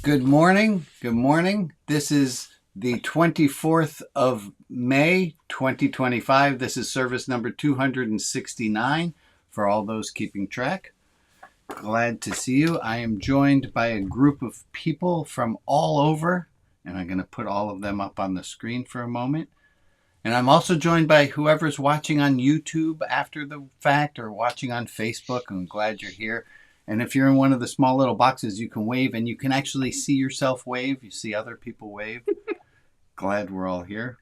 Good morning. Good morning. This is the 24th of May, 2025. This is service number 269 for all those keeping track. Glad to see you. I am joined by a group of people from all over, and I'm going to put all of them up on the screen for a moment. And I'm also joined by whoever's watching on YouTube after the fact or watching on Facebook. I'm glad you're here. And if you're in one of the small little boxes, you can wave, and you can actually see yourself wave. You see other people wave. Glad we're all here.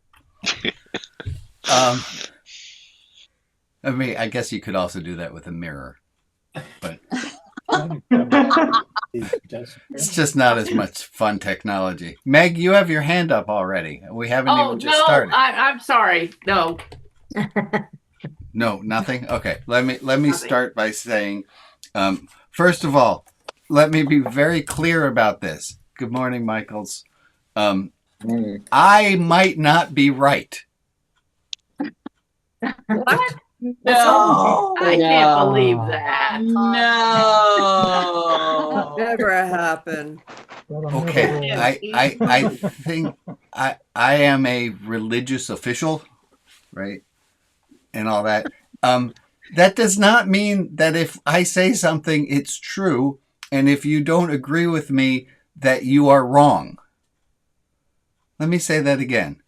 I guess you could also do that with a mirror, but it's just not as much fun technology. Meg, you have your hand up already. We haven't even just started. I'm sorry. No. No, nothing. Okay, let me start by saying. First of all, let me be very clear about this. Good morning, Michaels. I might not be right. What? No. I can't believe that. No. Never happened. Okay, I think I am a religious official, right? And all that. That does not mean that if I say something, it's true, and if you don't agree with me, that you are wrong. Let me say that again.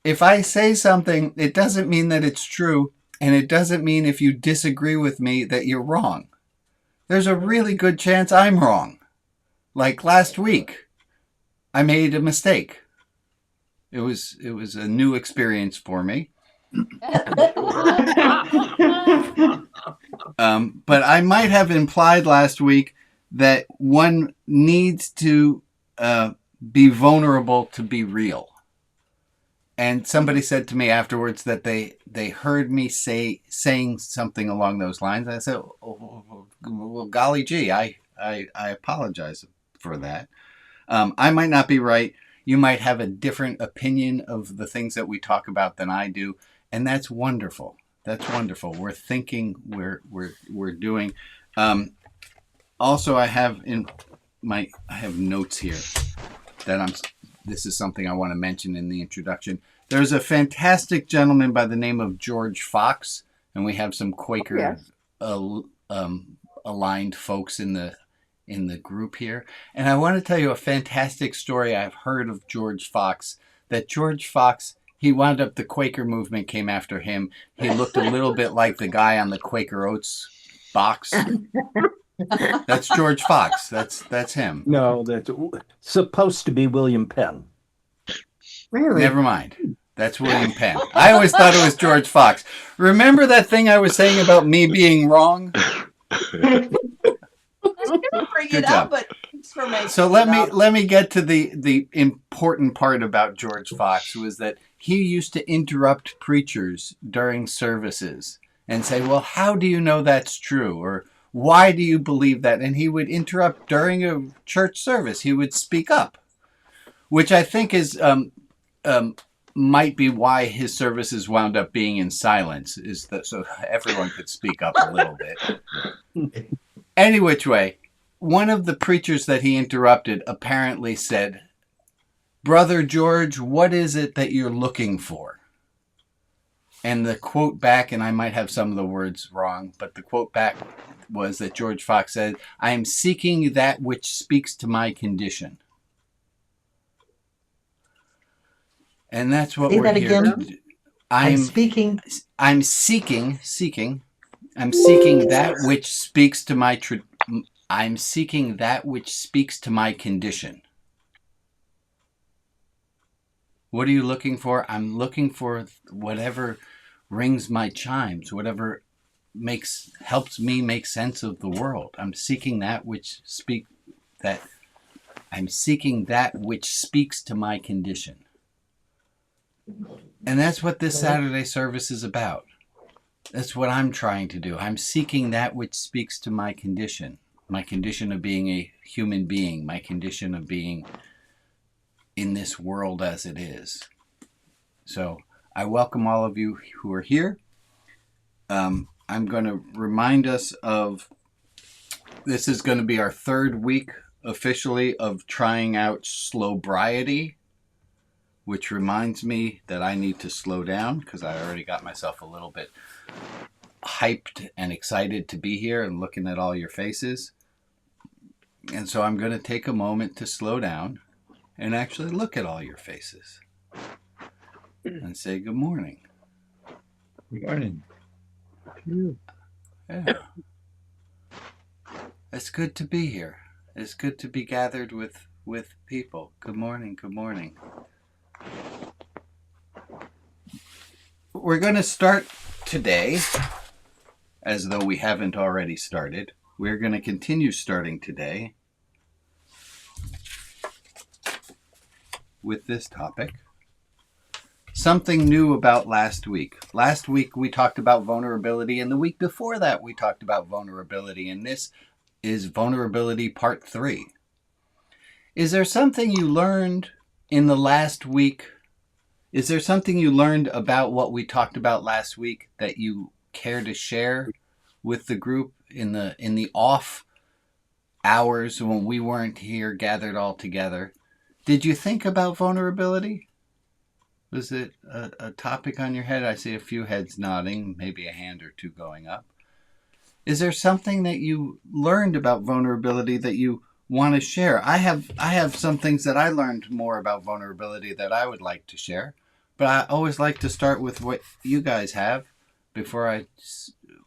If I say something, it doesn't mean that it's true, and it doesn't mean if you disagree with me that you're wrong. There's a really good chance I'm wrong. Like last week, I made a mistake. It was a new experience for me. But I might have implied last week that one needs to be vulnerable to be real. And somebody said to me afterwards that they heard me saying something along those lines. I said, well, golly gee, I apologize for that. I might not be right. You might have a different opinion of the things that we talk about than I do. And that's wonderful. That's wonderful. We're thinking, we're doing. Also, I have notes here that this is something I want to mention in the introduction. There's a fantastic gentleman by the name of George Fox, and we have some Quaker aligned folks in the group here. And I want to tell you a fantastic story I've heard of George Fox. That George Fox, he wound up, the Quaker movement came after him. He looked a little bit like the guy on the Quaker Oats box. That's George Fox. That's him. No, that's supposed to be William Penn. Really? Never mind. That's William Penn. I always thought it was George Fox. Remember that thing I was saying about me being wrong? Bring it up, but so let me get to the important part about George Fox, was that he used to interrupt preachers during services and say, well, how do you know that's true? Or why do you believe that? And he would interrupt during a church service. He would speak up, which I think is might be why his services wound up being in silence, is that so everyone could speak up a little bit. Any which way, one of the preachers that he interrupted apparently said, Brother George, what is it that you're looking for? And the quote back, and I might have some of the words wrong, but the quote back was that George Fox said, I am seeking that which speaks to my condition. And that's what we're here to do. I'm seeking that which speaks to my I'm seeking that which speaks to my condition. What are you looking for? I'm looking for whatever rings my chimes, whatever helps me make sense of the world. I'm seeking that which speaks to my condition. And that's what this Saturday service is about. That's what I'm trying to do. I'm seeking that which speaks to my condition of being a human being, my condition of being in this world as it is. So I welcome all of you who are here. I'm going to remind us of, this is going to be our third week officially of trying out slowbriety, which reminds me that I need to slow down because I already got myself a little bit hyped and excited to be here and looking at all your faces. And so I'm going to take a moment to slow down and actually look at all your faces and say good morning. Good morning. Yeah. It's good to be here. It's good to be gathered with people. Good morning. Good morning. We're going to start today, as though we haven't already started. We're going to continue starting today with this topic. Something new about last week. Last week we talked about vulnerability, and the week before that we talked about vulnerability, and this is vulnerability part 3. Is there something you learned in the last week? Is there something you learned about what we talked about last week that you care to share with the group in the off hours when we weren't here gathered all together? Did you think about vulnerability? Was it a topic on your head? I see a few heads nodding, maybe a hand or two going up. Is there something that you learned about vulnerability that you want to share? I have some things that I learned more about vulnerability that I would like to share, but I always like to start with what you guys have before I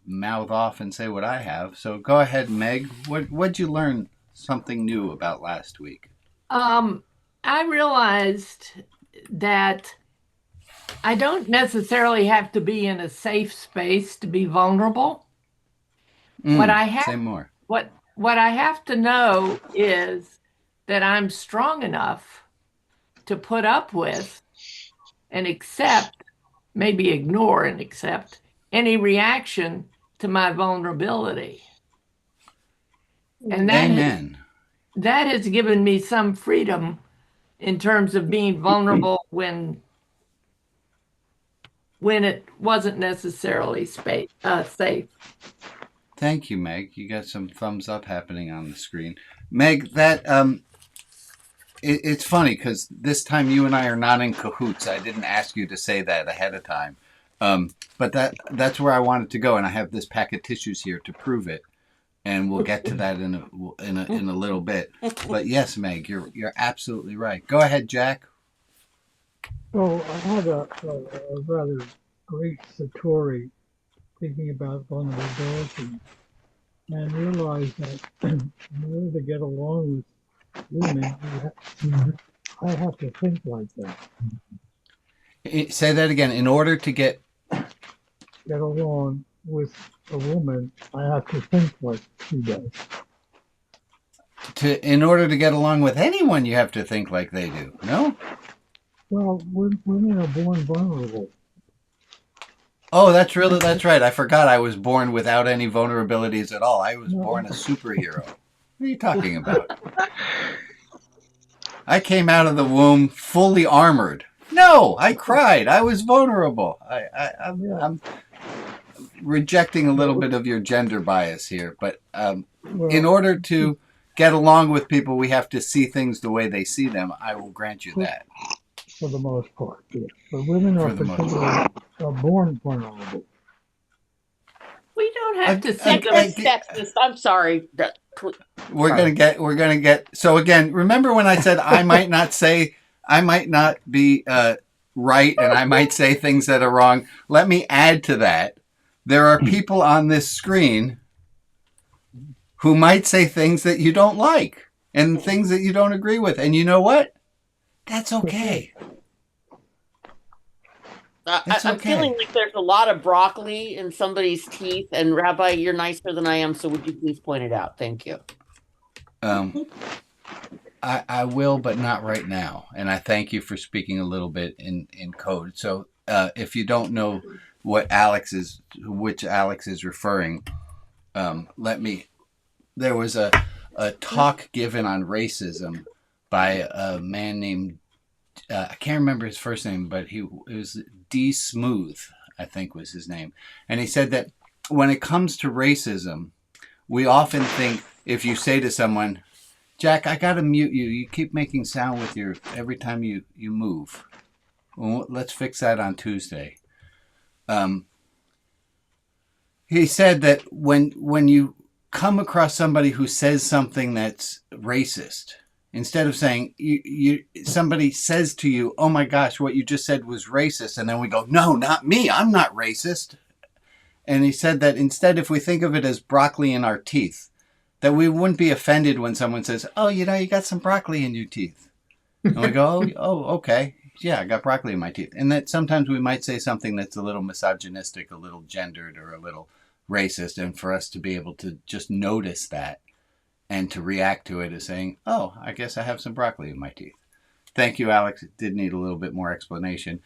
mouth off and say what I have. So go ahead, Meg. What'd you learn something new about last week? I realized that I don't necessarily have to be in a safe space to be vulnerable. What I have, say more. what I have to know is that I'm strong enough to put up with and accept, maybe ignore and accept any reaction to my vulnerability. And Amen. That has given me some freedom in terms of being vulnerable when it wasn't necessarily safe. Thank you, Meg. You got some thumbs up happening on the screen. Meg, that it's funny because this time you and I are not in cahoots. I didn't ask you to say that ahead of time, but that's where I wanted to go, and I have this pack of tissues here to prove it, and we'll get to that in a little bit. But yes, Meg, you're absolutely right. Go ahead, Jack. Well, I had a rather great satori thinking about vulnerability and realized that in order to get along with women, I have to think like that. Say that again. In order to get along with a woman, I have to think like she does. In order to get along with anyone, you have to think like they do. No? Well, women are born vulnerable. Oh, that's right. I forgot I was born without any vulnerabilities at all. I was born a superhero. What are you talking about? I came out of the womb fully armored. No, I cried. I was vulnerable. I'm rejecting a little bit of your gender bias here, but in order to get along with people, we have to see things the way they see them. I will grant you that. For the most part, yes. But women are particularly born vulnerable. We don't have to Think of a sexist. I'm sorry. We're gonna get. So again, remember when I said I might not be right, and I might say things that are wrong. Let me add to that. There are people on this screen who might say things that you don't like and things that you don't agree with, and you know what? That's okay. I'm feeling like there's a lot of broccoli in somebody's teeth, and Rabbi, you're nicer than I am, so would you please point it out? Thank you. I will, but not right now. And I thank you for speaking a little bit in code. So if you don't know which Alex is referring, there was a talk given on racism by a man named, I can't remember his first name, but it was D. Smooth, I think was his name. And he said that when it comes to racism, we often think if you say to someone, Jack, I gotta mute you. You keep making sound with your every time you move. Well, let's fix that on Tuesday. He said that when you come across somebody who says something that's racist, instead of saying somebody says to you, "Oh my gosh, what you just said was racist," and then we go, "No, not me. I'm not racist." And he said that instead, if we think of it as broccoli in our teeth, that we wouldn't be offended when someone says, "Oh, you got some broccoli in your teeth," and we go, "Oh, okay, yeah, I got broccoli in my teeth." And that sometimes we might say something that's a little misogynistic, a little gendered, or a little racist, and for us to be able to just notice that and to react to it as saying, "Oh, I guess I have some broccoli in my teeth." Thank you, Alex. It did need a little bit more explanation.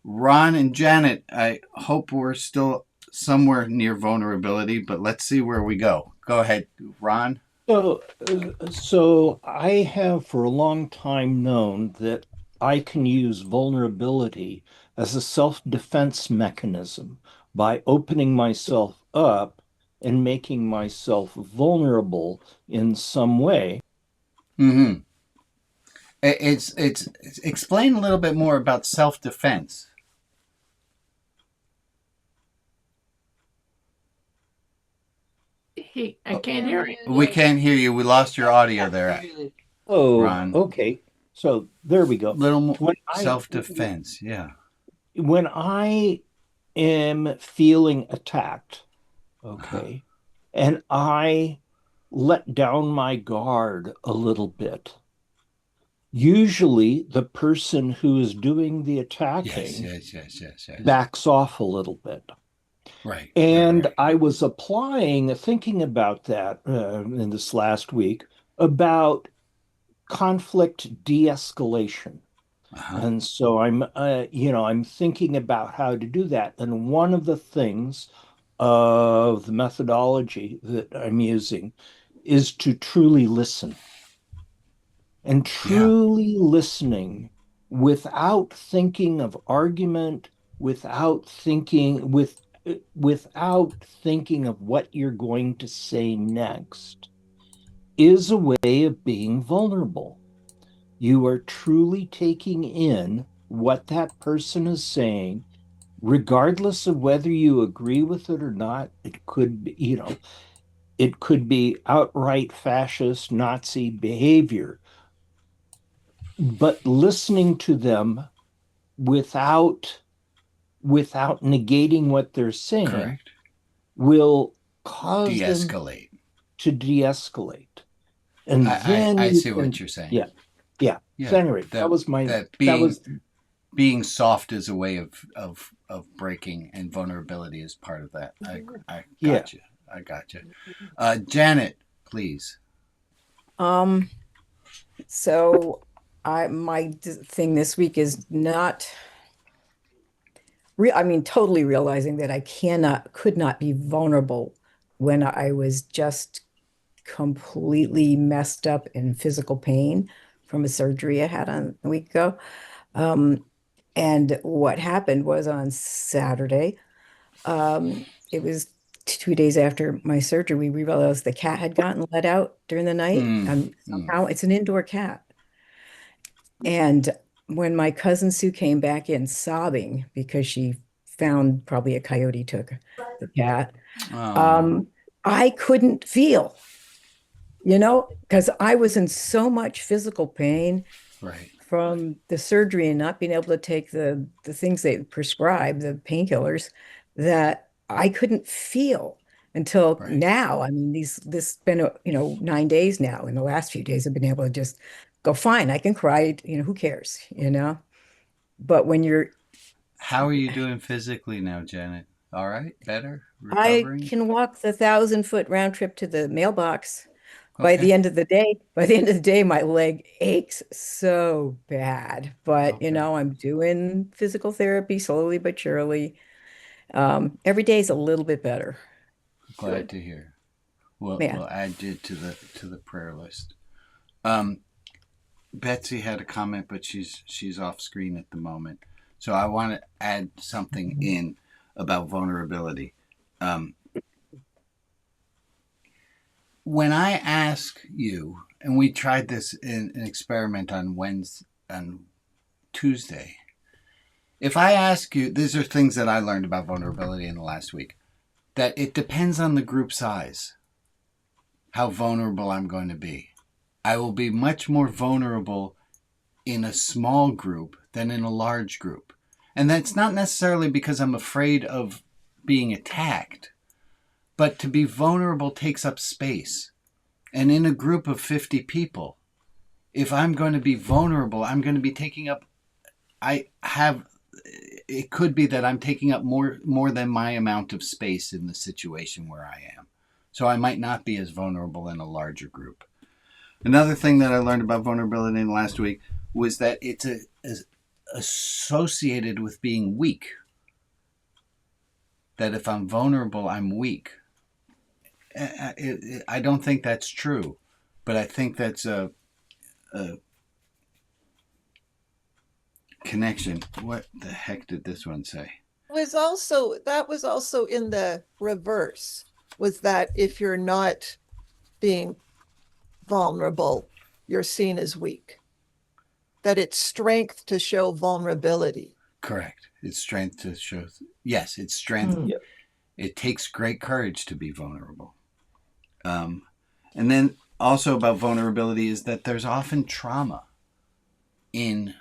Ron and Janet, I hope we're still somewhere near vulnerability, but let's see where we go. Go ahead, Ron. So I have for a long time known that I can use vulnerability as a self-defense mechanism by opening myself up and making myself vulnerable in some way. Mm-hmm. It's explain a little bit more about self-defense. I can't hear him. We can't hear you. We lost your audio there, Oh, Ron. okay. So there we go. Little more self-defense, yeah. When I am feeling attacked, okay, and I let down my guard a little bit, usually the person who is doing the attacking yes. backs off a little bit. Right. And right. I was thinking about that in this last week about conflict de-escalation. And so I'm thinking about how to do that. And one of the things of the methodology that I'm using is to truly listen. And truly listening without thinking of argument, without thinking of what you're going to say next, is a way of being vulnerable. You are truly taking in what that person is saying, regardless of whether you agree with it or not. It could be, it could be outright fascist Nazi behavior, but listening to them without negating what they're saying. Correct. Will cause de-escalate. them to de-escalate. And then I see what you're saying. Yeah. So anyway, being soft is a way of breaking, and vulnerability is part of that. I got you. I got you. Janet, please. So my thing this week is not totally realizing that I could not be vulnerable when I was just completely messed up in physical pain from a surgery I had a week ago. And what happened was on Saturday, it was 2 days after my surgery, we realized the cat had gotten let out during the night. Somehow it's an indoor cat. And when my cousin Sue came back in sobbing because she found probably a coyote took the cat, I couldn't feel, because I was in so much physical pain from the surgery and not being able to take the things they prescribe, the painkillers, that I couldn't feel until now. I mean, this been 9 days now. In the last few days, I've been able to just go, fine, I can cry, who cares, But when you're... How are you doing physically now, Janet? All right? Better? Recovering? I can walk the 1,000-foot round trip to the mailbox. By the end of the day, my leg aches so bad. But, I'm doing physical therapy slowly but surely. Every day is a little bit better. Glad to hear. We'll add you to the prayer list. Betsy had a comment, but she's off screen at the moment. So I want to add something in about vulnerability. When I ask you, and we tried this in an experiment on Tuesday. If I ask you, these are things that I learned about vulnerability in the last week, that it depends on the group size, how vulnerable I'm going to be. I will be much more vulnerable in a small group than in a large group. And that's not necessarily because I'm afraid of being attacked, but to be vulnerable takes up space. And in a group of 50 people, if I'm going to be vulnerable, I'm going to be taking up, it could be that I'm taking up more than my amount of space in the situation where I am. So I might not be as vulnerable in a larger group. Another thing that I learned about vulnerability in the last week was that it's associated with being weak. That if I'm vulnerable, I'm weak. I don't think that's true, but I think that's a connection. What the heck did this one say? That was also in the reverse, was that if you're not being vulnerable, you're seen as weak. That it's strength to show vulnerability. Correct. It's strength to show. Yes, it's strength. Yeah. It takes great courage to be vulnerable. And then also about vulnerability is that there's often trauma in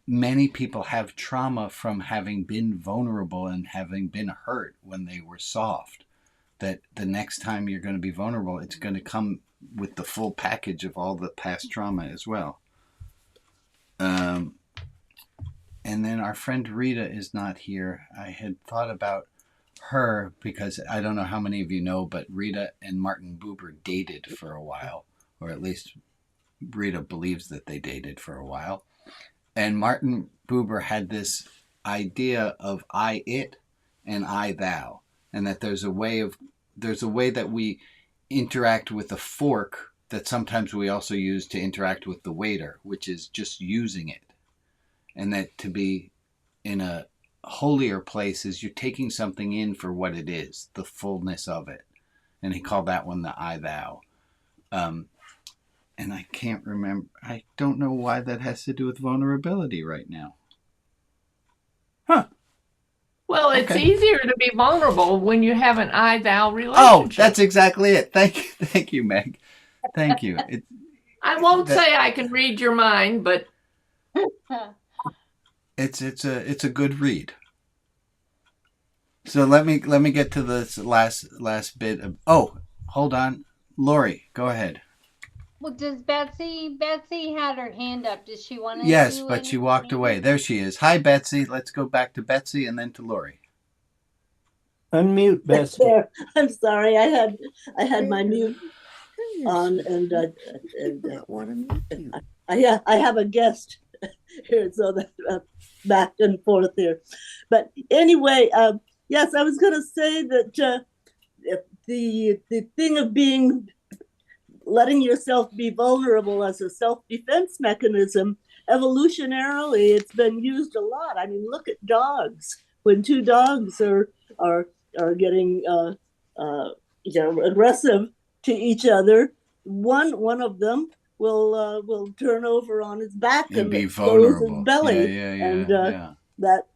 many people have trauma from having been vulnerable and having been hurt when they were soft. That the next time you're going to be vulnerable, it's going to come with the full package of all the past trauma as well. And then our friend Rita is not here. I had thought about her because I don't know how many of you know, but Rita and Martin Buber dated for a while, or at least Rita believes that they dated for a while. And Martin Buber had this idea of I it and I thou, and that there's a way that we interact with a fork that sometimes we also use to interact with the waiter, which is just using it. And that to be in a holier place is you're taking something in for what it is, the fullness of it. And he called that one the I thou. And I can't remember. I don't know why that has to do with vulnerability right now. Huh. Well, it's Okay. easier to be vulnerable when you have an I-thou relationship. Oh, that's exactly it. Thank you, Meg. Thank you. I won't say I can read your mind, but it's a good read. So let me get to this last bit of. Oh, hold on, Lori, go ahead. Well, does Betsy had her hand up? Does she want to? Yes, but she walked away. There she is. Hi, Betsy. Let's go back to Betsy and then to Lori. Unmute, Betsy. I'm sorry. I had my mute on, and I have a guest here, so that back and forth here. But anyway, yes, I was going to say that the thing of letting yourself be vulnerable as a self-defense mechanism, evolutionarily, it's been used a lot. I mean, look at dogs. When two dogs are getting aggressive to each other, one of them will turn over on his back and be close vulnerable. his belly, Yeah. That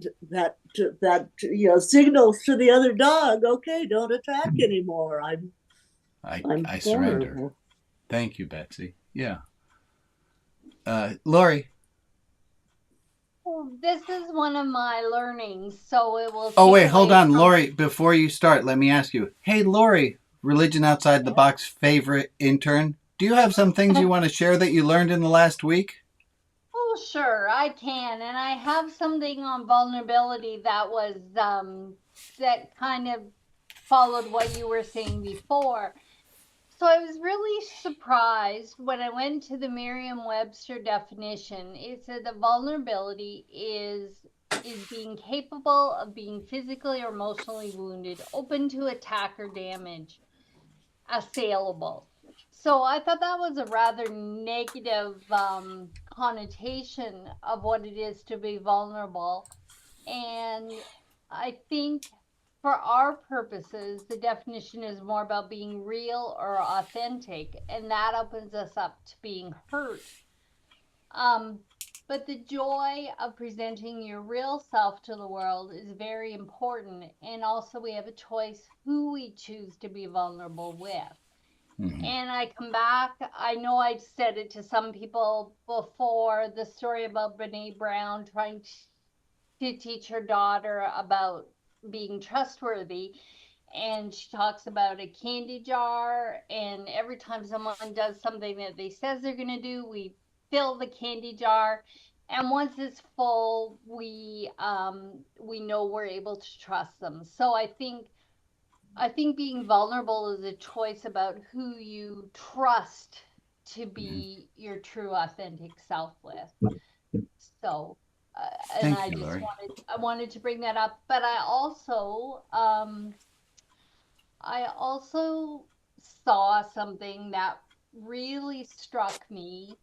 signals to the other dog, okay, don't attack anymore. I surrender. Thank you, Betsy. Yeah. Lori. Well, this is one of my learnings, so it will. Oh, wait, hold on, Lori. Before you start, let me ask you. Hey, Lori, Religion Outside the Box favorite intern. Do you have some things you want to share that you learned in the last week? Oh, sure, I can. And I have something on vulnerability that was that kind of followed what you were saying before. So I was really surprised when I went to the Merriam-Webster definition. It said that vulnerability is being capable of being physically or emotionally wounded, open to attack or damage, assailable. So I thought that was a rather negative connotation of what it is to be vulnerable. And I think for our purposes, the definition is more about being real or authentic, and that opens us up to being hurt. But the joy of presenting your real self to the world is very important. And also, we have a choice who we choose to be vulnerable with. Mm-hmm. And I come back, I know I said it to some people before, the story about Brene Brown trying to teach her daughter about being trustworthy. And she talks about a candy jar, and every time someone does something that they says they're going to do, we fill the candy jar, and once it's full, we know we're able to trust them. So I think being vulnerable is a choice about who you trust to be your true authentic self with. So and I just wanted to bring that up, but I also saw something that really struck me.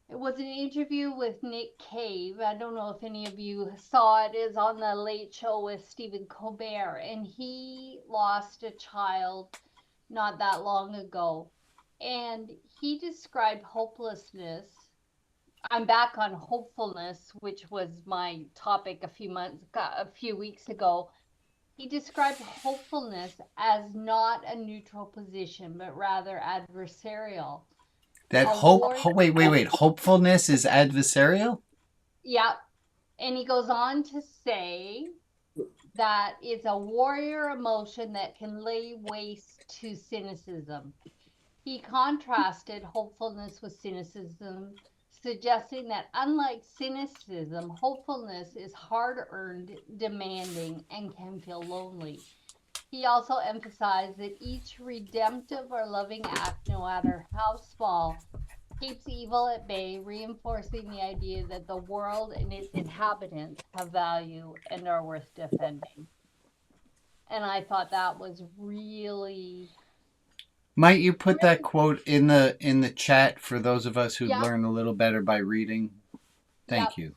It was an interview with Nick Cave. I don't know if any of you saw it. It's on the Late Show with Stephen Colbert, and he lost a child not that long ago, and he described hopelessness. I'm back on hopefulness, which was my topic a few weeks ago. He described hopefulness as not a neutral position, but rather adversarial. That wait. Hopefulness is adversarial? Yeah. And he goes on to say that it's a warrior emotion that can lay waste to cynicism. He contrasted hopefulness with cynicism, suggesting that unlike cynicism, hopefulness is hard-earned, demanding, and can feel lonely. He also emphasized that each redemptive or loving act, no matter how small, keeps evil at bay, reinforcing the idea that the world and its inhabitants have value and are worth defending. And I thought that was really... Might you put that quote in the chat for those of us who learn a little better by reading? Thank you.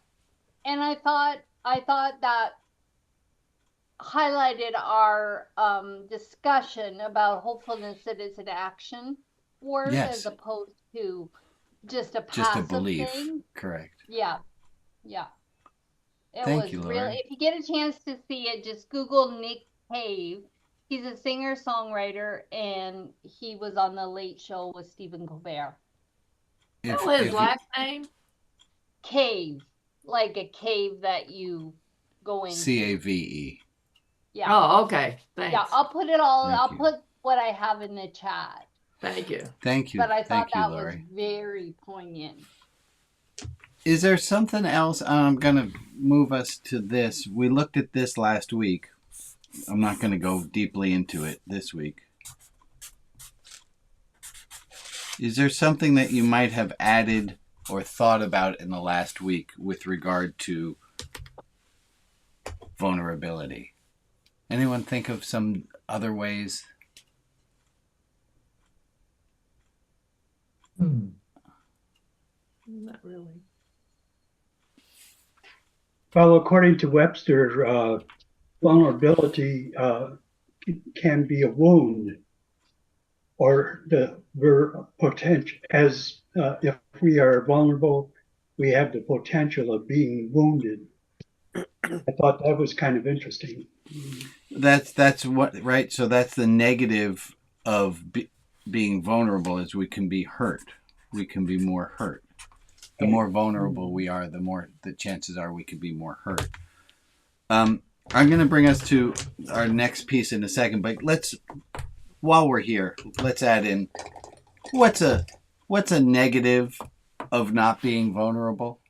And I thought that highlighted our discussion about hopefulness, that it's an action word as opposed to just a passive belief thing. Correct. Yeah. Thank you, Laura. If you get a chance to see it, just Google Nick Cave. He's a singer-songwriter, and he was on the Late Show with Stephen Colbert. What's his last name? Cave, like a cave that you go into. Cave. Yeah. Oh, okay. Thanks. Yeah, I'll put it all. I'll put what I have in the chat. Thank you. Thank you. But I thought that Laurie. was very poignant. Is there something else? I'm going to move us to this. We looked at this last week. I'm not going to go deeply into it this week. Is there something that you might have added or thought about in the last week with regard to vulnerability? Anyone think of some other ways? Not really. Well, according to Webster, vulnerability can be a wound, or we're potential as if we are vulnerable, we have the potential of being wounded. I thought that was kind of interesting. That's what, right? So that's the negative of being vulnerable, is we can be hurt. We can be more hurt. The more vulnerable we are, the more the chances are we could be more hurt. I'm going to bring us to our next piece in a second, but while we're here, let's add in what's a negative of not being vulnerable?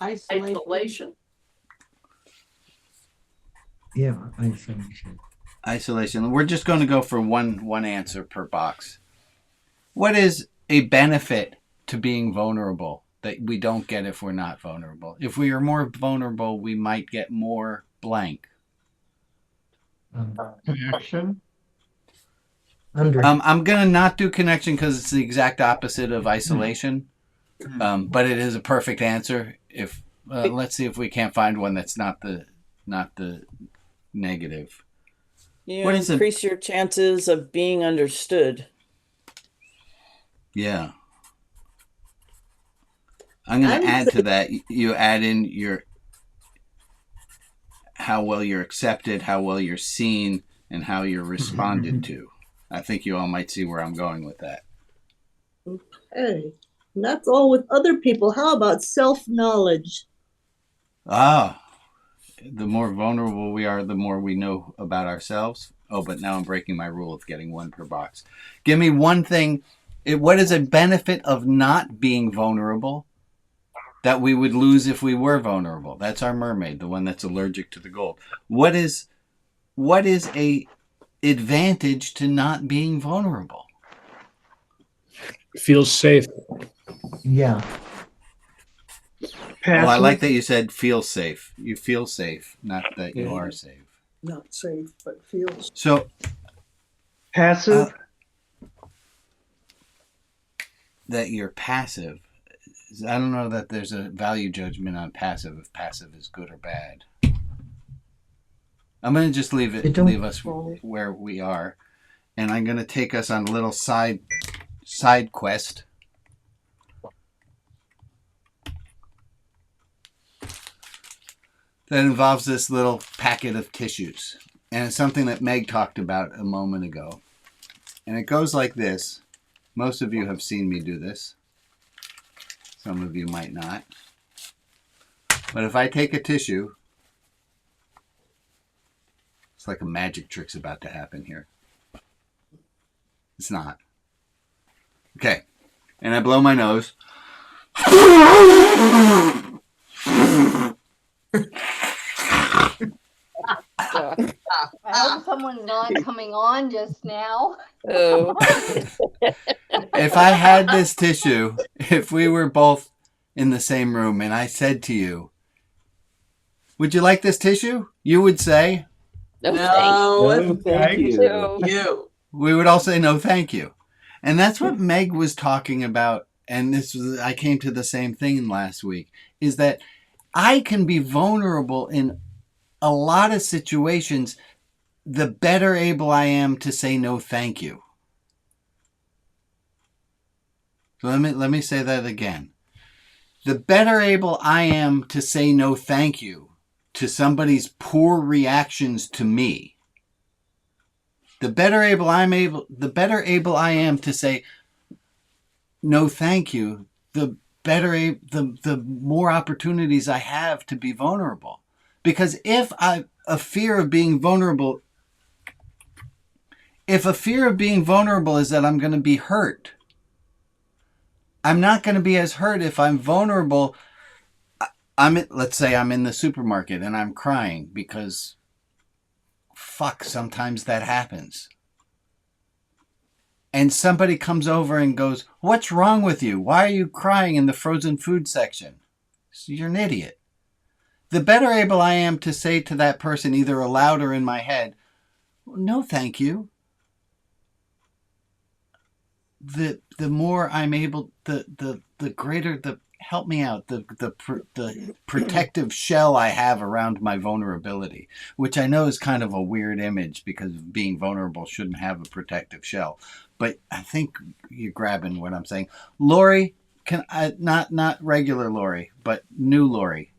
Isolation. Yeah, isolation. Isolation. We're just going to go for one answer per box. What is a benefit to being vulnerable that we don't get if we're not vulnerable? If we are more vulnerable, we might get more blank. Connection. I'm going to not do connection because it's the exact opposite of isolation. But it is a perfect answer. If let's see if we can't find one that's not the not the negative. You What is it? increase your chances of being understood. Yeah. I'm going to add to that. You add in how well you're accepted, how well you're seen, and how you're responded to. I think you all might see where I'm going with that. Okay. And that's all with other people. How about self-knowledge? Ah, the more vulnerable we are, the more we know about ourselves. Oh, but now I'm breaking my rule of getting one per box. Give me one thing. What is a benefit of not being vulnerable that we would lose if we were vulnerable? That's our mermaid, the one that's allergic to the gold. What is a advantage to not being vulnerable? Feels safe. Yeah. Oh, I like that you said feel safe. You feel safe, not that you are safe. Not safe, but feels. So Passive. That you're passive. I don't know that there's a value judgment on passive, if passive is good or bad. I'm going to just leave us where we are. And I'm going to take us on a little side quest. That involves this little packet of tissues. And it's something that Meg talked about a moment ago. And it goes like this. Most of you have seen me do this. Some of you might not. But if I take a tissue, it's like a magic trick's about to happen here. It's not. Okay. And I blow my nose. I hope someone's not coming on just now. Oh. If I had this tissue, if we were both in the same room and I said to you, would you like this tissue? You would say, No, thank you. We would all say, no, thank you. And that's what Meg was talking about. And I came to the same thing last week, is that I can be vulnerable in a lot of situations, the better able I am to say no thank you. So let me say that again. The better able I am to say no thank you to somebody's poor reactions to me, the better able I am to say no thank you, the more opportunities I have to be vulnerable. Because if a fear of being vulnerable is that I'm going to be hurt, I'm not going to be as hurt if I'm vulnerable. Let's say I'm in the supermarket and I'm crying because sometimes that happens. And somebody comes over and goes, "What's wrong with you? Why are you crying in the frozen food section?" So you're an idiot. The better able I am to say to that person, either aloud or in my head, "No, thank you." The more I'm able, the greater the help me out, the protective shell I have around my vulnerability, which I know is kind of a weird image because being vulnerable shouldn't have a protective shell. But I think you're grabbing what I'm saying. Lori, not regular Lori, but new Lori.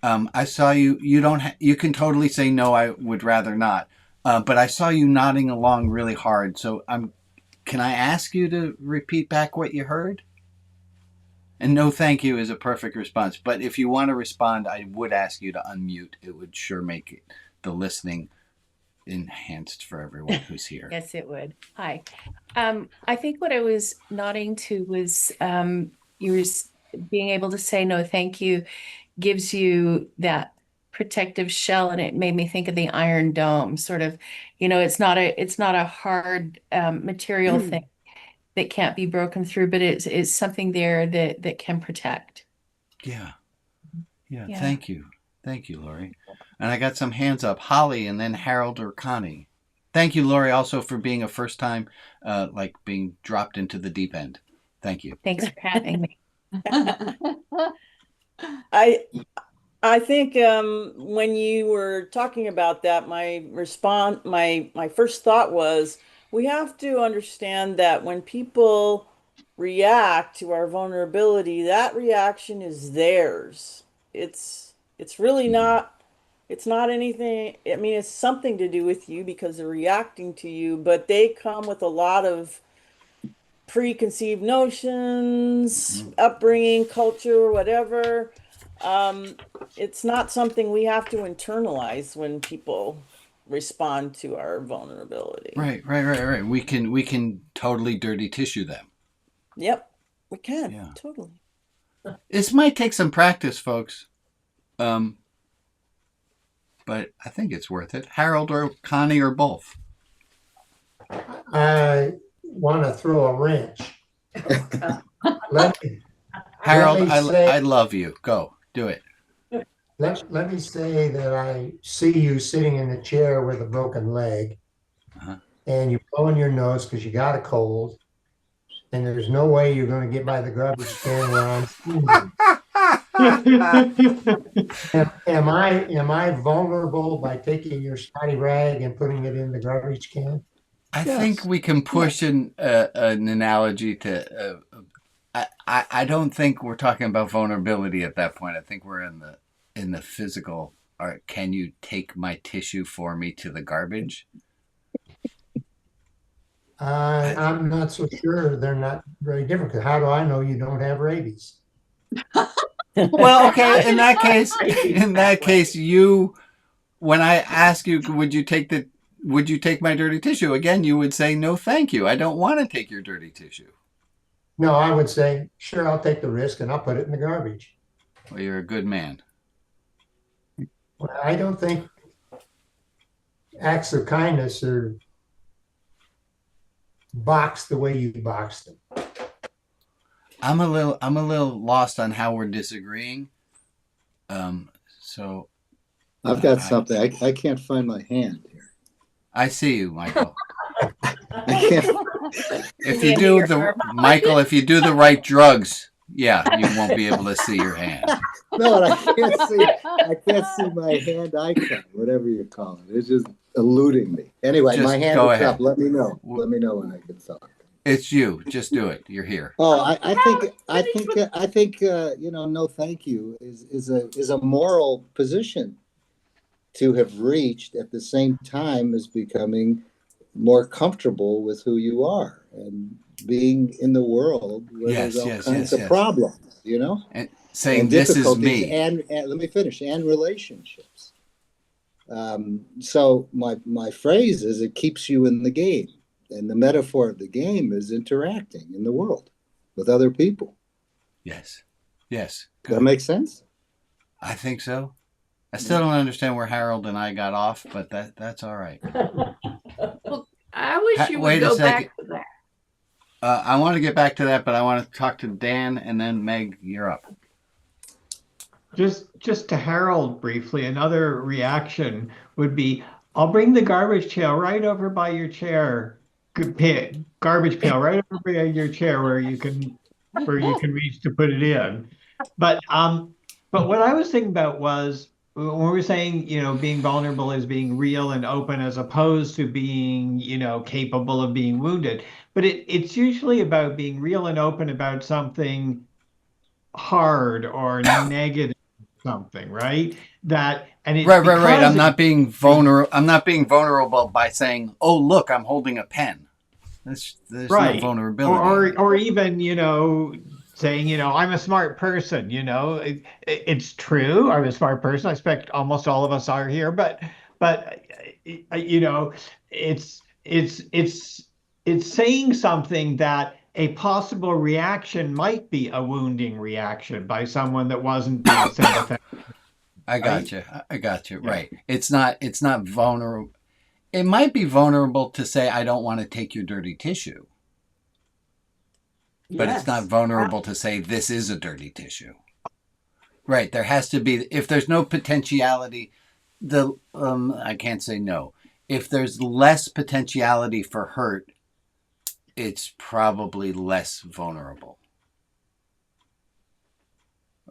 I saw you. You can totally say no. I would rather not. But I saw you nodding along really hard. So can I ask you to repeat back what you heard? And no, thank you is a perfect response. But if you want to respond, I would ask you to unmute. It would sure make the listening enhanced for everyone who's here. Yes, it would. Hi. I think what I was nodding to was you were being able to say no, thank you gives you that protective shell, and it made me think of the Iron Dome. Sort of, it's not a hard material thing that can't be broken through, but it's something there that can protect. Yeah. Thank you, Lori. And I got some hands up, Holly, and then Harold or Connie. Thank you, Lori, also for being a first time, being dropped into the deep end. Thank you. Thanks for having me. I think when you were talking about that, my first thought was we have to understand that when people react to our vulnerability, that reaction is theirs. It's really not, it's not anything. I mean, it's something to do with you because they're reacting to you, but they come with a lot of preconceived notions, upbringing, culture, whatever. Um, it's not something we have to internalize when people respond to our vulnerability. Right. We can totally dirty tissue them. Yep, we can. Yeah. Totally. This might take some practice, folks. But I think it's worth it. Harold or Connie or both? I want to throw a wrench. Let me, Harold, let me say, I love you. Go. Do it. let me say that I see you sitting in a chair with a broken leg, and you're blowing your nose because you got a cold, and there's no way you're going to get by the garbage can where I'm standing. Am I vulnerable by taking your snotty rag and putting it in the garbage can? I think we can push an analogy to. I don't think we're talking about vulnerability at that point. I think we're in the physical. Or can you take my tissue for me to the garbage? I'm not so sure. They're not very different. Because how do I know you don't have rabies? Well, okay. In that case, you. When I ask you, would you take my dirty tissue? Again, you would say, no, thank you. I don't want to take your dirty tissue. No, I would say, sure, I'll take the risk and I'll put it in the garbage. Well, you're a good man. Well, I don't think acts of kindness are boxed the way you boxed them. I'm a little lost on how we're disagreeing. So I've got something. I can't find my hand here. I see you, Michael. I can't. If you do if you do the right drugs, yeah, you won't be able to see your hand. No, I can't see my hand icon, whatever you call it. It's just eluding me. Anyway, my hand is up. Let me know. Let me know when I can talk. It's you. Just do it. You're here. Oh, I think no, thank you is a moral position to have reached at the same time as becoming more comfortable with who you are and being in the world where there's all kinds of problems, and saying and this is me. And let me finish. And relationships. So my phrase is it keeps you in the game. And the metaphor of the game is interacting in the world with other people. Yes. Does that make sense? I think so. I still don't understand where Harold and I got off, but that's all right. Well, I wish you would go back to that. I want to get back to that, but I want to talk to Dan and then Meg, you're up. Just to Harold briefly, another reaction would be, I'll bring the garbage pail right over by your chair. Garbage pail right over by your chair where you can reach to put it in. But what I was thinking about was when we were saying, being vulnerable is being real and open as opposed to being, capable of being wounded. But it's usually about being real and open about something hard or negative, something, right? Right. I'm not being vulnerable. I'm not being vulnerable by saying, "Oh, look, I'm holding a pen." There's right. No vulnerability. Or even, saying, I'm a smart person. It's true. I'm a smart person. I expect almost all of us are here, but it's saying something that a possible reaction might be a wounding reaction by someone that wasn't being sympathetic. I got you. Yeah. Right. It's not vulnerable. It might be vulnerable to say, I don't want to take your dirty tissue. But it's not vulnerable to say, this is a dirty tissue. Right. There has to be, if there's no potentiality, I can't say no. If there's less potentiality for hurt, it's probably less vulnerable.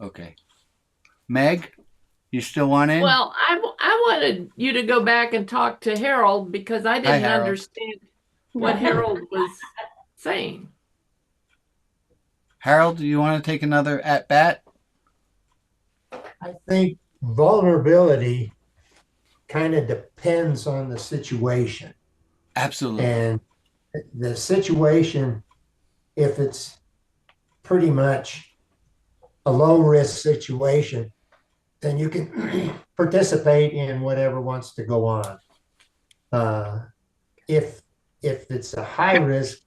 Okay. Meg? You still want in? Well, I wanted you to go back and talk to Harold because I didn't understand what Harold was saying. Harold, do you want to take another at bat? I think vulnerability kind of depends on the situation. Absolutely. And the situation, if it's pretty much a low risk situation, then you can participate in whatever wants to go on. If it's a high risk,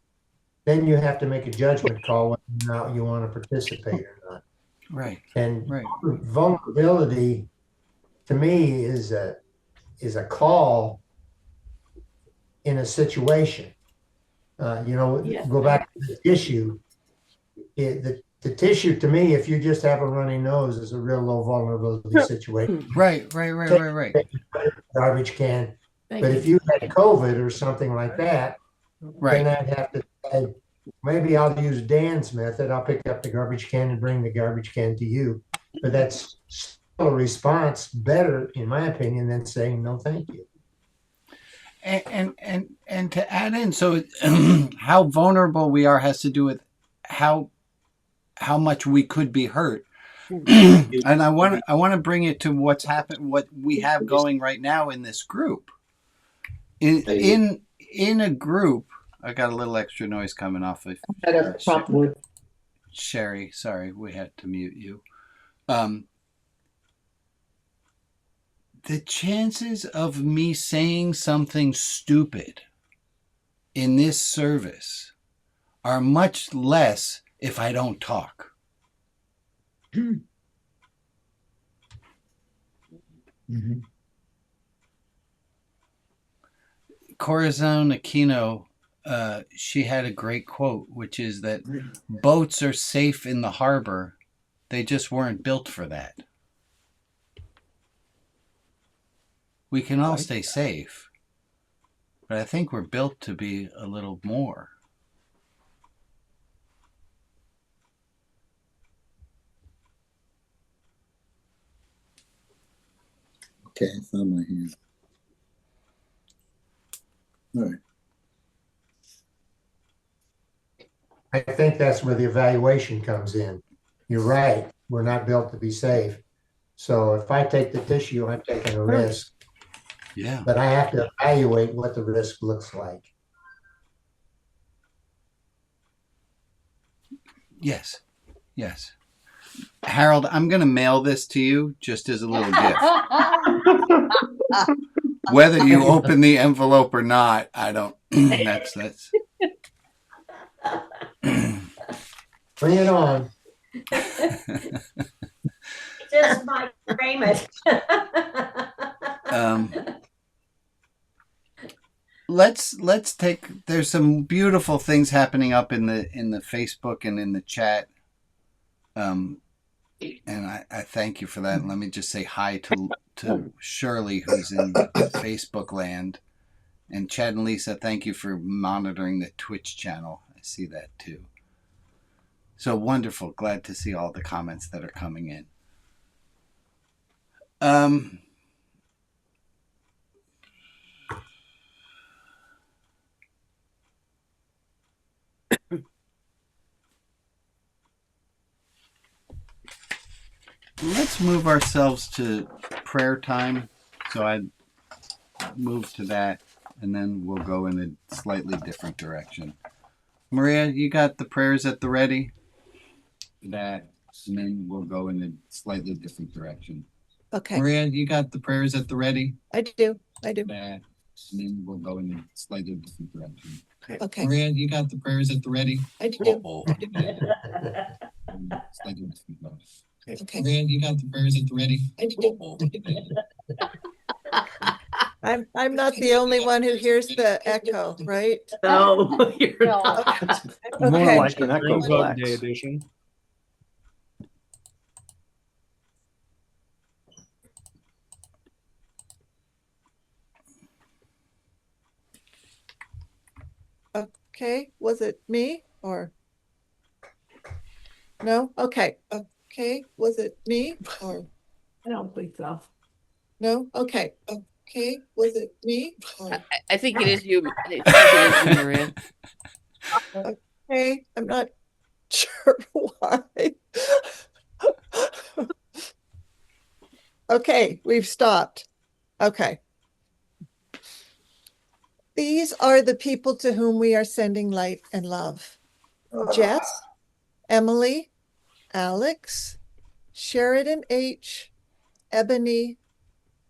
then you have to make a judgment call whether or not you want to participate or not. Right. And right. vulnerability to me is a call in a situation. Go back to the tissue. The tissue to me, if you just have a runny nose, is a real low vulnerability situation. Right. Garbage can. But if you had COVID or something like that, then I'd have to say, maybe I'll use Dan's method. I'll pick up the garbage can and bring the garbage can to you. But that's still a response better, in my opinion, than saying no, thank you. And to add in, so how vulnerable we are has to do with how much we could be hurt. And I want to bring it to what's happened, what we have going right now in this group. In a group, I got a little extra noise coming off of Sherry. Sorry, we had to mute you. The chances of me saying something stupid in this service are much less if I don't talk. Mm-hmm. Corazon Aquino, she had a great quote, which is that boats are safe in the harbor. They just weren't built for that. We can all stay safe, but I think we're built to be a little more. Okay, I found my hand. All right. I think that's where the evaluation comes in. You're right. We're not built to be safe. So if I take the tissue, I'm taking a risk. Yeah. But I have to evaluate what the risk looks like. Yes. Harold, I'm going to mail this to you just as a little gift. Whether you open the envelope or not, I don't. That's. Bring it on. Just might frame it. Let's take. There's some beautiful things happening up in the Facebook and in the chat. And I thank you for that. And let me just say hi to Shirley, who's in Facebook land. And Chad and Lisa, thank you for monitoring the Twitch channel. I see that too. So wonderful. Glad to see all the comments that are coming in. Let's move ourselves to prayer time. So I'd move to that, and then we'll go in a slightly different direction. Maria, you got the prayers at the ready? That, and then we'll go in a slightly different direction. Okay. Maria, you got the prayers at the ready? I do. That, and then we'll go in a slightly different direction. Okay. Maria, you got the prayers at the ready? I do. Slightly different direction. Okay. Maria, you got the prayers at the ready? I do. I'm not the only one who hears the echo, right? No, you're not. More Okay. like an echo Groundhog Day flex. edition. Okay, was it me or? No? Okay, was it me or? I don't think so. No? Okay. Okay. Was it me? I think it is you. I think it is you, Maria. Okay. I'm not sure why. Okay, we've stopped. Okay. These are the people to whom we are sending light and love. Jess, Emily, Alex, Sheridan H., Ebony,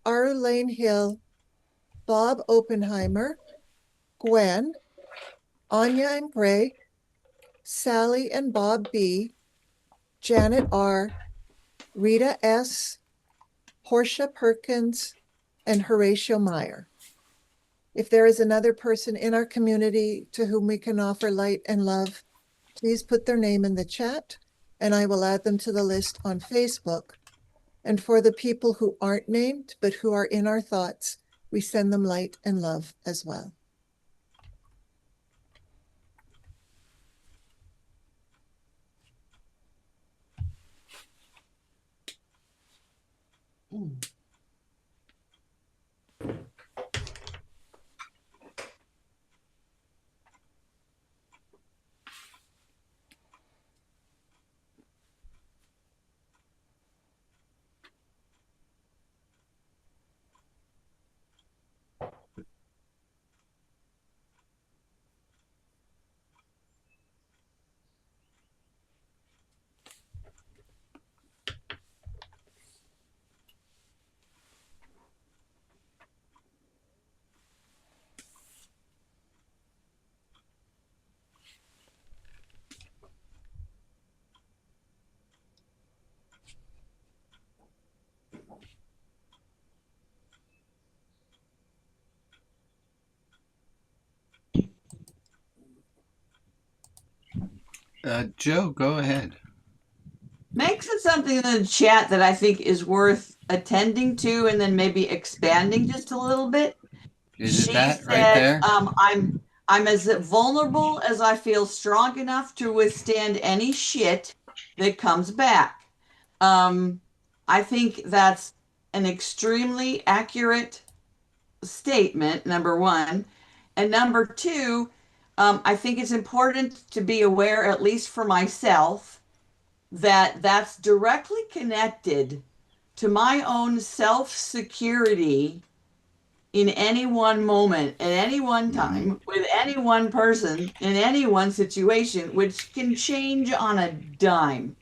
Arlene Hill, Bob Oppenheimer, Gwen, Anya and Greg, Sally and Bob B., Janet R., Rita S., Portia Perkins, and Horatio Meyer. If there is another person in our community to whom we can offer light and love, please put their name in the chat and I will add them to the list on Facebook. And for the people who aren't named, but who are in our thoughts, we send them light and love as well. Joe, go ahead. Meg said something in the chat that I think is worth attending to and then maybe expanding just a little bit. Is it that said, right there? I'm as vulnerable as I feel strong enough to withstand any shit that comes back. I think that's an extremely accurate statement, number one. And number two, I think it's important to be aware, at least for myself, that that's directly connected to my own self-security in any one moment, at any one time, with any one person, in any one situation, which can change on a dime.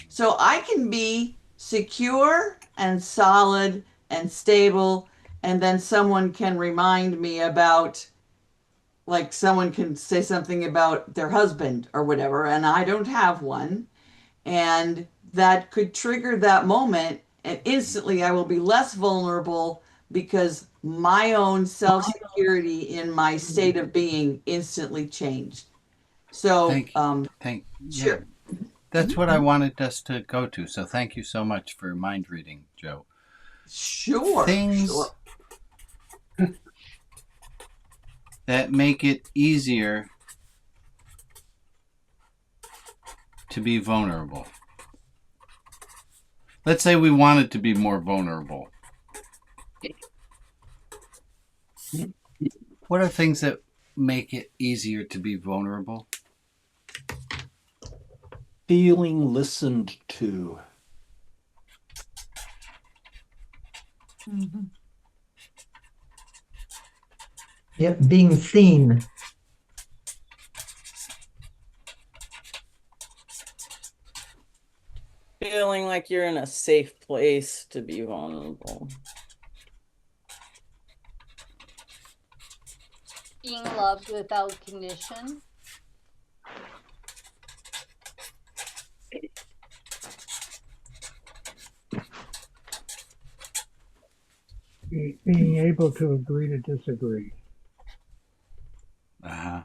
So I can be secure and solid and stable, and then someone can remind me about, like, someone can say something about their husband or whatever, and I don't have one. And that could trigger that moment, and instantly I will be less vulnerable because my own self-security in my state of being instantly changed. So, sure. That's what I wanted us to go to. So thank you so much for mind reading, Joe. Sure. Things that make it easier to be vulnerable. Let's say we wanted to be more vulnerable. What are things that make it easier to be vulnerable? Feeling listened to. Mm-hmm. Yep, being seen. Feeling like you're in a safe place to be vulnerable. Being loved without condition. Being able to agree to disagree. Uh-huh.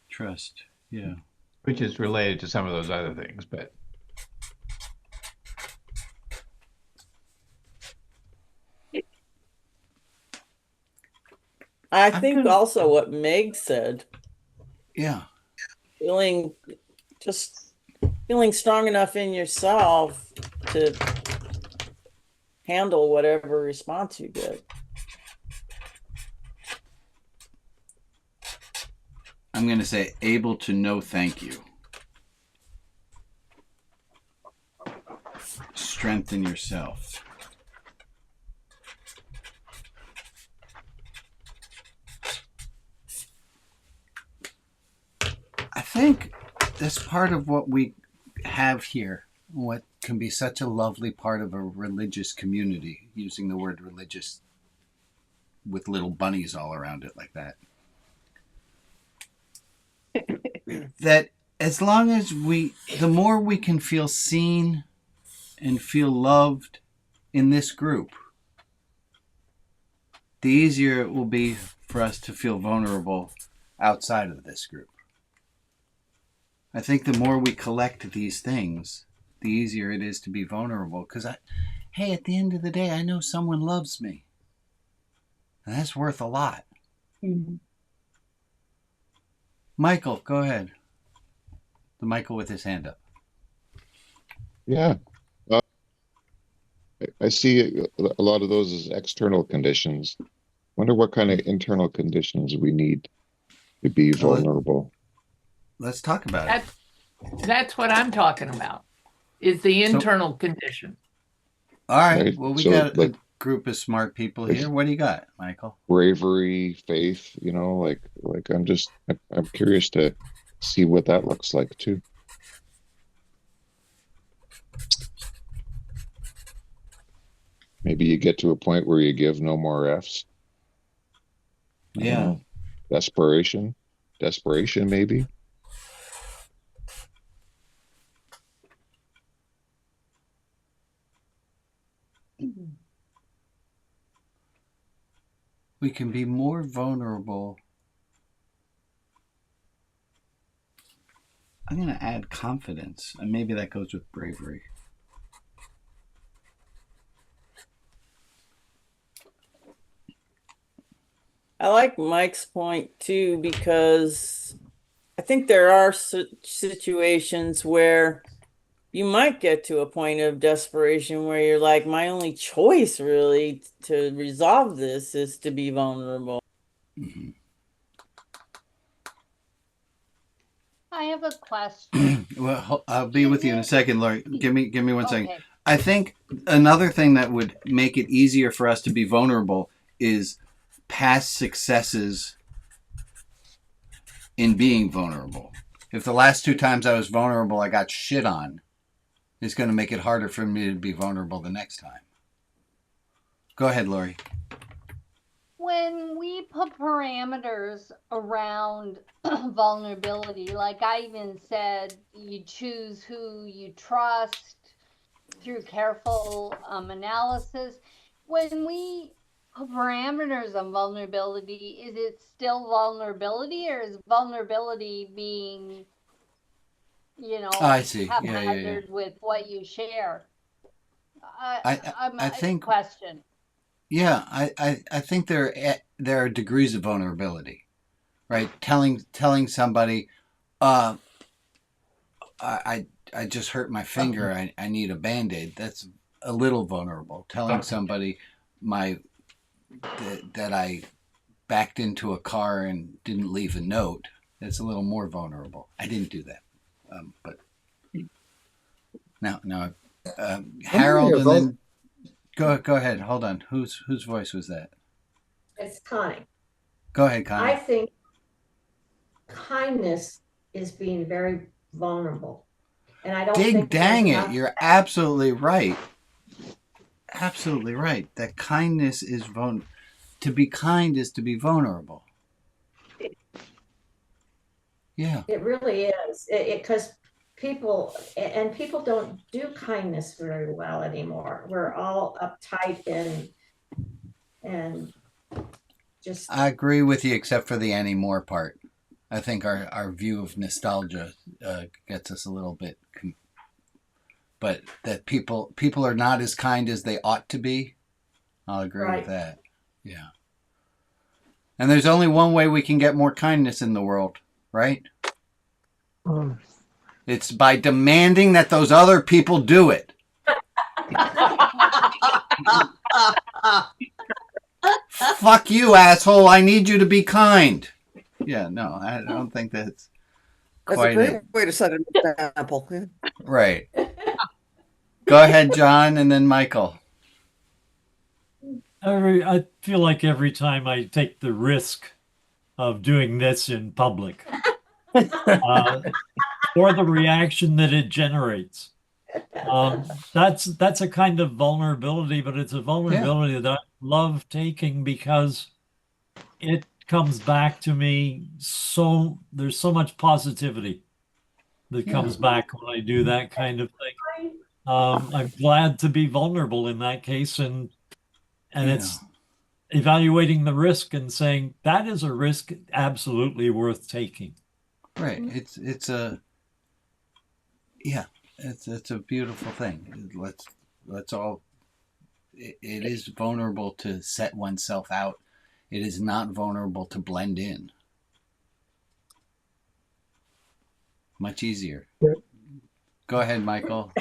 Trust, yeah. Which is related to some of those other things, but I think also what Meg said. Yeah. Feeling strong enough in yourself to handle whatever response you get. I'm going to say able to know thank you. Strengthen yourself. I think that's part of what we have here, what can be such a lovely part of a religious community, using the word religious with little bunnies all around it like that. That as long as the more we can feel seen and feel loved in this group, the easier it will be for us to feel vulnerable outside of this group. I think the more we collect these things, the easier it is to be vulnerable. Because, hey, at the end of the day, I know someone loves me. And that's worth a lot. Mm-hmm. Michael, go ahead. The Michael with his hand up. Yeah. I see a lot of those as external conditions. Wonder what kind of internal conditions we need to be vulnerable. Let's talk about it. That's what I'm talking about, is the internal condition. All right. Right? Well, we So, got like, a group of smart people here. What do you got, Michael? bravery, faith, I'm curious to see what that looks like too. Maybe you get to a point where you give no more Fs. Yeah. Desperation, maybe. We can be more vulnerable. I'm going to add confidence, and maybe that goes with bravery. I like Mike's point too, because I think there are situations where you might get to a point of desperation where you're like, my only choice really to resolve this is to be vulnerable. Mm-hmm. I have a question. Well, I'll be with you in a second, Lori. Give me 1 second. I think another thing that would make it easier for us to be vulnerable is past successes in being vulnerable. If the last 2 times I was vulnerable, I got shit on, it's going to make it harder for me to be vulnerable the next time. Go ahead, Lori. When we put parameters around vulnerability, like I even said, you choose who you trust through careful analysis. When we put parameters on vulnerability, is it still vulnerability, or is vulnerability being, I see. haphazard with what you share? I think question. Yeah, I think there are degrees of vulnerability, right? Telling somebody, I just hurt my finger. I need a Band-Aid. That's a little vulnerable. Telling somebody that I backed into a car and didn't leave a note, that's a little more vulnerable. I didn't do that, but now Harold, and then go ahead. Hold on. Whose voice was that? It's Connie. Go ahead, Connie. I think kindness is being very vulnerable. And I don't think dang it. You're absolutely right. Absolutely right. That kindness is to be kind is to be vulnerable. Yeah. It really is. Because people don't do kindness very well anymore. We're all uptight and just. I agree with you, except for the anymore part. I think our view of nostalgia gets us a little bit, but that people are not as kind as they ought to be. I'll agree with that. Yeah. And there's only one way we can get more kindness in the world, right? It's by demanding that those other people do it. Fuck you, asshole. I need you to be kind. Yeah, no, I don't think that's quite a great it. way to set an example. Yeah. Right. Go ahead, John, and then Michael. I feel like every time I take the risk of doing this in public, or the reaction that it generates, that's a kind of vulnerability, but it's a vulnerability that I love taking because it comes back to me. So there's so much positivity that comes back when I do that kind of thing. I'm glad to be vulnerable in that case, and it's evaluating the risk and saying that is a risk absolutely worth taking. Right. It's a beautiful thing. Let's all. It is vulnerable to set oneself out. It is not vulnerable to blend in. Much easier. Go ahead, Michael.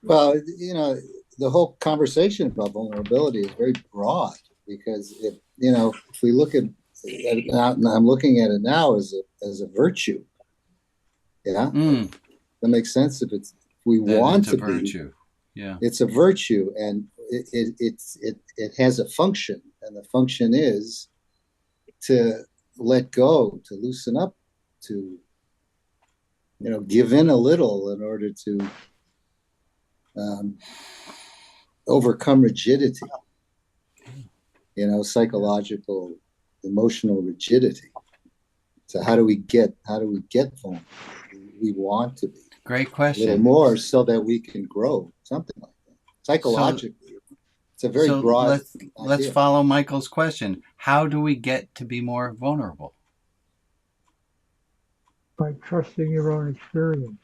Well, the whole conversation about vulnerability is very broad because if we look at it, I'm looking at it now as a virtue. Yeah, that makes sense. If we want to be, yeah, it's a virtue, and it has a function, and the function is to let go, to loosen up, to give in a little in order to overcome rigidity, psychological, emotional rigidity. So how do we get vulnerable? We want to be. Great question. A little more so that we can grow, something like that. Psychologically, it's a very broad. Let's follow Michael's question. How do we get to be more vulnerable? By trusting your own experience.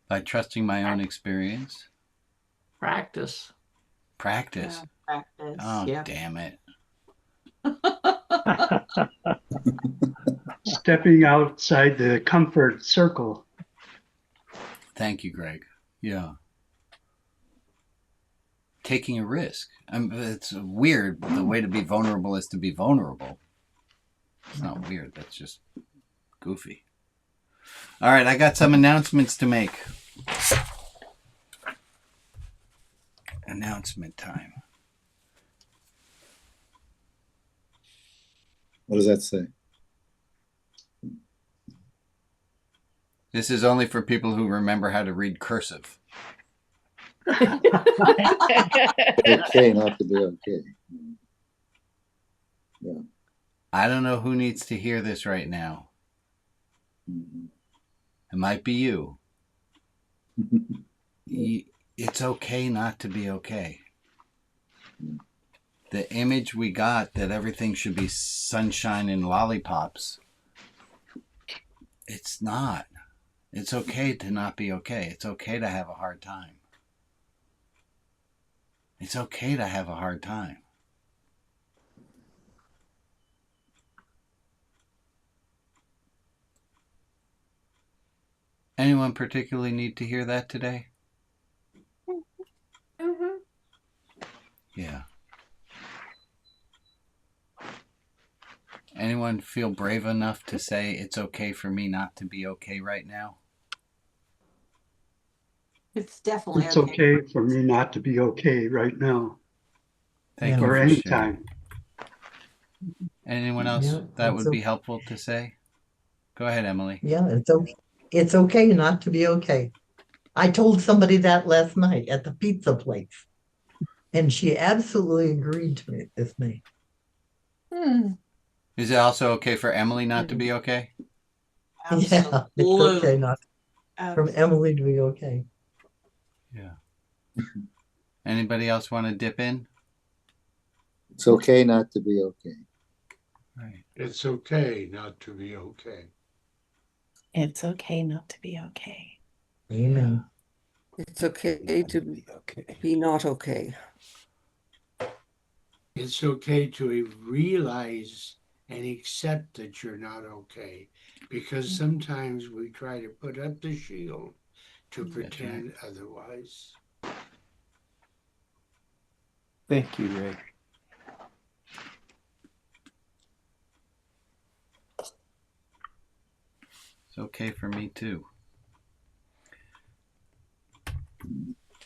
By trusting my own experience. Practice. Practice. Yeah, practice. Oh, damn it. Stepping outside the comfort circle. Thank you, Greg. Yeah. Taking a risk. It's weird. The way to be vulnerable is to be vulnerable. It's not weird. That's just goofy. All right, I got some announcements to make. Announcement time. What does that say? This is only for people who remember how to read cursive. Okay, not to be okay. Yeah. I don't know who needs to hear this right now. It might be you. It's okay not to be okay. The image we got that everything should be sunshine and lollipops, it's not. It's okay to not be okay. It's okay to have a hard time. It's okay to have a hard time. Anyone particularly need to hear that today? Mm-hmm. Yeah. Anyone feel brave enough to say it's okay for me not to be okay right now? It's definitely It's okay for me not to be okay right now. Thank you or for anytime. sharing. Anyone else that would be helpful to say? Go ahead, Emily. Yeah, it's okay not to be okay. I told somebody that last night at the pizza place, and she absolutely agreed with me. Is it also okay for Emily not to be okay? Absolutely. Yeah, it's okay not from Emily to be okay. Yeah. Anybody else want to dip in? It's okay not to be okay. Right. It's okay not to be okay. It's okay not to be okay. Amen. It's okay to be not okay. It's okay to realize and accept that you're not okay, because sometimes we try to put up the shield to pretend otherwise. Thank you, Ray. It's okay for me too.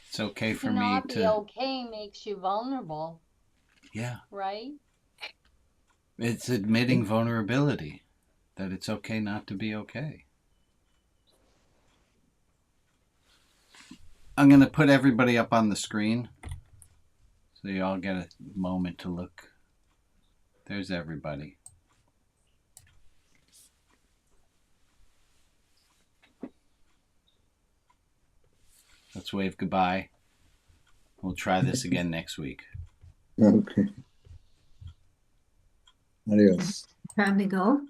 It's okay for To me not be to. okay makes you vulnerable, Yeah. right? It's admitting vulnerability, that it's okay not to be okay. I'm going to put everybody up on the screen so you all get a moment to look. There's everybody. Let's wave goodbye. We'll try this again next week. Okay. Adios. Time to go.